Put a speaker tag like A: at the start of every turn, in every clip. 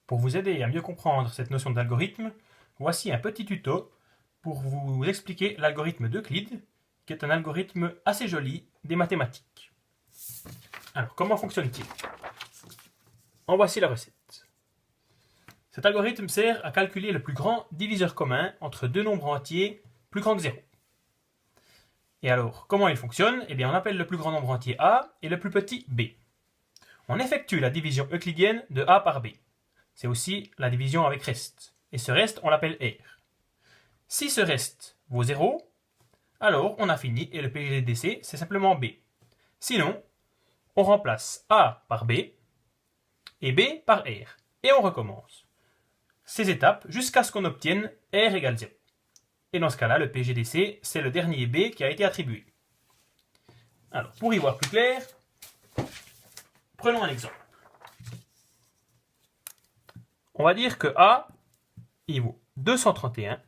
A: Pour vous aider à mieux comprendre cette notion d'algorithme, voici un petit tuto pour vous expliquer l'algorithme d'Euclide, qui est un algorithme assez joli des mathématiques. Alors, comment fonctionne-t-il? En voici la recette. Cet algorithme sert à calculer le plus grand diviseur commun entre deux nombres entiers plus grands que 0. Et alors, comment il fonctionne? Eh bien, on appelle le plus grand nombre entier A et le plus petit B. On effectue la division euclidienne de A par B. C'est aussi la division avec reste. Et ce reste, on l'appelle R. Si ce reste vaut 0, alors on a fini et le PGDC, c'est simplement B. Sinon, on remplace A par B et B par R. Et on recommence ces étapes jusqu'à ce qu'on obtienne R égale 0. Et dans ce cas-là, le PGDC, c'est le dernier B qui a été attribué. Alors, pour y voir plus clair, prenons un exemple. On va dire que A, il vaut 231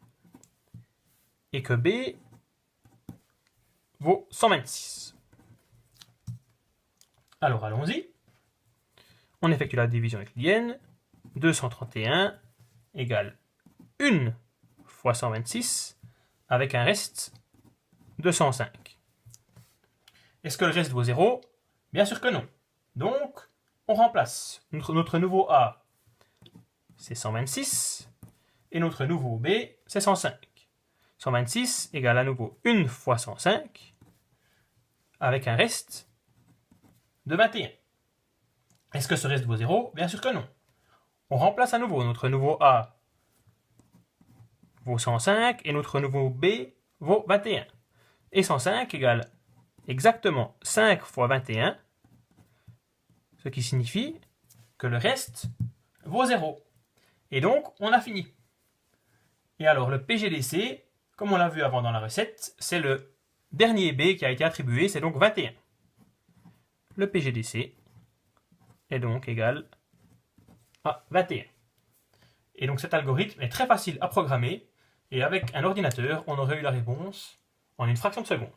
A: et que B vaut 126. Alors, allons-y. On effectue la division euclidienne. 231 égale 1 fois 126 avec un reste de 105. Est-ce que le reste vaut 0? Bien sûr que non. Donc, on remplace notre nouveau A, c'est 126, et notre nouveau B, c'est 105. 126 égale à nouveau 1 fois 105, avec un reste de 21. Est-ce que ce reste vaut 0? Bien sûr que non. On remplace à nouveau notre nouveau A vaut 105 et notre nouveau B vaut 21. Et 105 égale exactement 5 fois 21, ce qui signifie que le reste vaut 0. Et donc, on a fini. Et alors, le PGDC, comme on l'a vu avant dans la recette, c'est le dernier B qui a été attribué, c'est donc 21. Le PGDC est donc égal à 21. Et donc cet algorithme est très facile à programmer, et avec un ordinateur, on aurait eu la réponse en une fraction de seconde.